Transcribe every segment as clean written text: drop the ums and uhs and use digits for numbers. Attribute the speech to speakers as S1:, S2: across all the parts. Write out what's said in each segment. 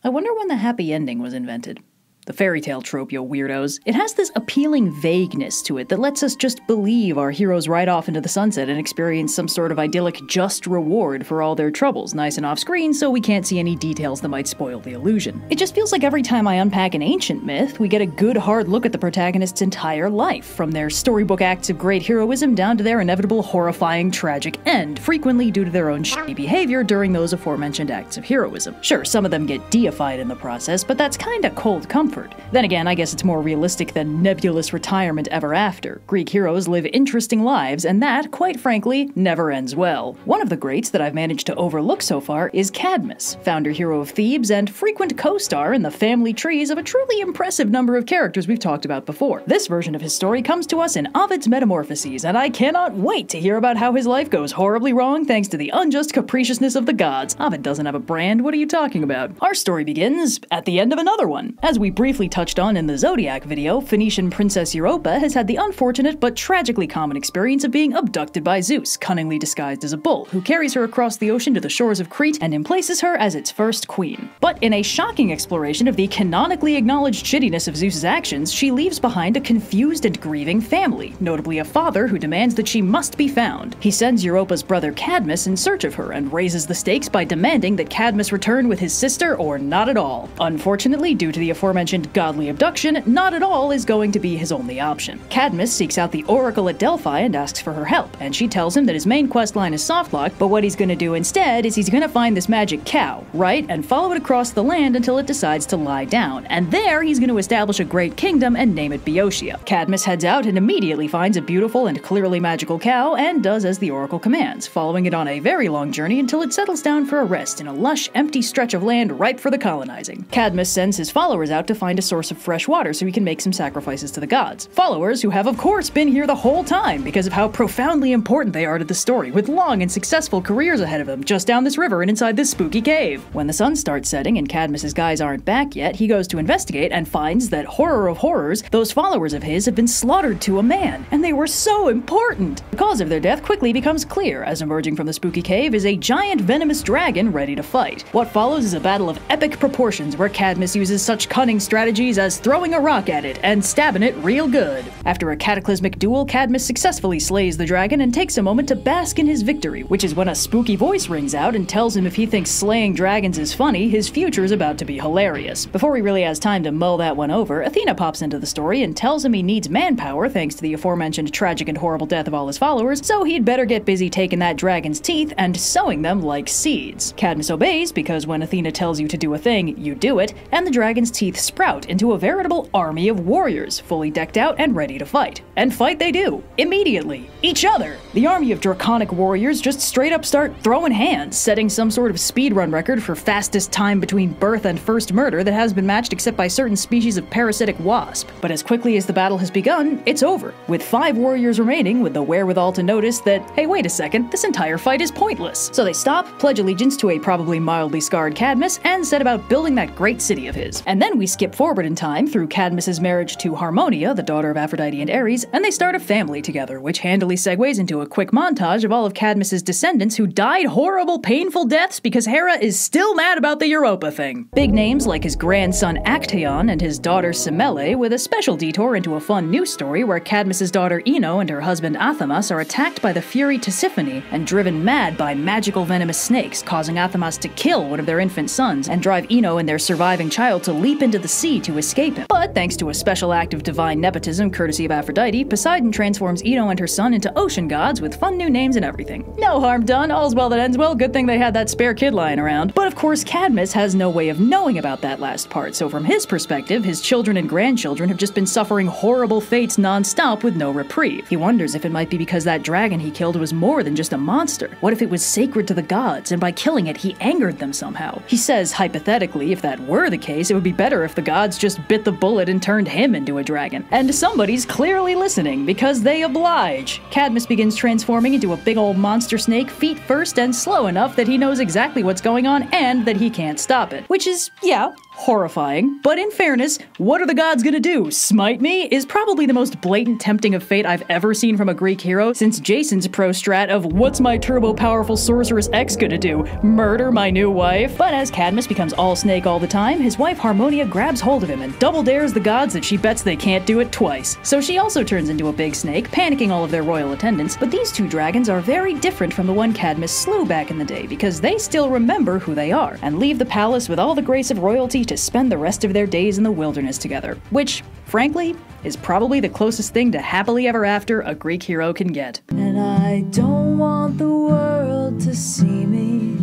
S1: I wonder when the happy ending was invented. The fairy tale trope, yo weirdos. It has this appealing vagueness to it that lets us just believe our heroes ride off into the sunset and experience some sort of idyllic just reward for all their troubles, nice and off-screen so we can't see any details that might spoil the illusion. It just feels like every time I unpack an ancient myth, we get a good hard look at the protagonist's entire life, from their storybook acts of great heroism down to their inevitable horrifying tragic end, frequently due to their own shitty behavior during those aforementioned acts of heroism. Sure, some of them get deified in the process, but that's kinda cold comfort. Then again, I guess it's more realistic than nebulous retirement ever after. Greek heroes live interesting lives, and that, quite frankly, never ends well. One of the greats that I've managed to overlook so far is Cadmus, founder hero of Thebes and frequent co-star in the family trees of a truly impressive number of characters we've talked about before. This version of his story comes to us in Ovid's Metamorphoses, and I cannot wait to hear about how his life goes horribly wrong thanks to the unjust capriciousness of the gods. Ovid doesn't have a brand, what are you talking about? Our story begins at the end of another one. As we briefly touched on in the Zodiac video, Phoenician Princess Europa has had the unfortunate but tragically common experience of being abducted by Zeus, cunningly disguised as a bull, who carries her across the ocean to the shores of Crete and emplaces her as its first queen. But in a shocking exploration of the canonically acknowledged shittiness of Zeus's actions, she leaves behind a confused and grieving family, notably a father who demands that she must be found. He sends Europa's brother Cadmus in search of her and raises the stakes by demanding that Cadmus return with his sister or not at all. Unfortunately, due to the aforementioned godly abduction, not at all is going to be his only option. Cadmus seeks out the Oracle at Delphi and asks for her help, and she tells him that his main quest line is softlock, but what he's gonna do instead is he's gonna find this magic cow, right, and follow it across the land until it decides to lie down, and there he's gonna establish a great kingdom and name it Boeotia. Cadmus heads out and immediately finds a beautiful and clearly magical cow and does as the Oracle commands, following it on a very long journey until it settles down for a rest in a lush, empty stretch of land ripe for the colonizing. Cadmus sends his followers out to find a source of fresh water so he can make some sacrifices to the gods. Followers who have of course been here the whole time because of how profoundly important they are to the story, with long and successful careers ahead of them just down this river and inside this spooky cave. When the sun starts setting and Cadmus's guys aren't back yet, he goes to investigate and finds that, horror of horrors, those followers of his have been slaughtered to a man, and they were so important! The cause of their death quickly becomes clear, as emerging from the spooky cave is a giant venomous dragon ready to fight. What follows is a battle of epic proportions where Cadmus uses such cunning strategies as throwing a rock at it and stabbing it real good. After a cataclysmic duel, Cadmus successfully slays the dragon and takes a moment to bask in his victory, which is when a spooky voice rings out and tells him if he thinks slaying dragons is funny, his future is about to be hilarious. Before he really has time to mull that one over, Athena pops into the story and tells him he needs manpower thanks to the aforementioned tragic and horrible death of all his followers, so he'd better get busy taking that dragon's teeth and sowing them like seeds. Cadmus obeys because when Athena tells you to do a thing, you do it, and the dragon's teeth sprout into a veritable army of warriors, fully decked out and ready to fight. And fight they do. Immediately. Each other. The army of draconic warriors just straight up start throwing hands, setting some sort of speedrun record for fastest time between birth and first murder that has been matched except by certain species of parasitic wasp. But as quickly as the battle has begun, it's over, with 5 warriors remaining with the wherewithal to notice that, hey wait a second, this entire fight is pointless. So they stop, pledge allegiance to a probably mildly scarred Cadmus, and set about building that great city of his. And then we skip forward in time through Cadmus's marriage to Harmonia, the daughter of Aphrodite and Ares, and they start a family together, which handily segues into a quick montage of all of Cadmus's descendants who died horrible, painful deaths because Hera is still mad about the Europa thing. Big names like his grandson Actaeon and his daughter Semele, with a special detour into a fun new story where Cadmus's daughter Ino and her husband Athamas are attacked by the Fury Tisiphone and driven mad by magical venomous snakes, causing Athamas to kill one of their infant sons and drive Ino and their surviving child to leap into the sea to escape him. But thanks to a special act of divine nepotism courtesy of Aphrodite, Poseidon transforms Ino and her son into ocean gods with fun new names and everything. No harm done, all's well that ends well, good thing they had that spare kid lying around. But of course Cadmus has no way of knowing about that last part, so from his perspective, his children and grandchildren have just been suffering horrible fates non-stop with no reprieve. He wonders if it might be because that dragon he killed was more than just a monster. What if it was sacred to the gods, and by killing it he angered them somehow? He says, hypothetically, if that were the case, it would be better if the gods just bit the bullet and turned him into a dragon. And somebody's clearly listening, because they oblige. Cadmus begins transforming into a big old monster snake feet first and slow enough that he knows exactly what's going on and that he can't stop it. Which is, yeah, horrifying. But in fairness, what are the gods gonna do? Smite me? Is probably the most blatant tempting of fate I've ever seen from a Greek hero since Jason's pro strat of what's my turbo powerful sorceress X gonna do? Murder my new wife? But as Cadmus becomes all snake all the time, his wife Harmonia grabs hold of him and double dares the gods that she bets they can't do it twice. So she also turns into a big snake, panicking all of their royal attendants. But these two dragons are very different from the one Cadmus slew back in the day because they still remember who they are and leave the palace with all the grace of royalty to spend the rest of their days in the wilderness together, which, frankly, is probably the closest thing to happily ever after a Greek hero can get.
S2: And I don't want the world to see me,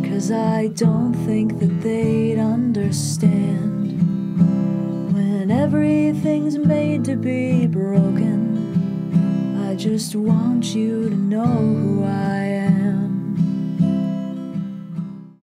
S2: 'cause I don't think that they'd understand. When everything's made to be broken, I just want you to know who I am.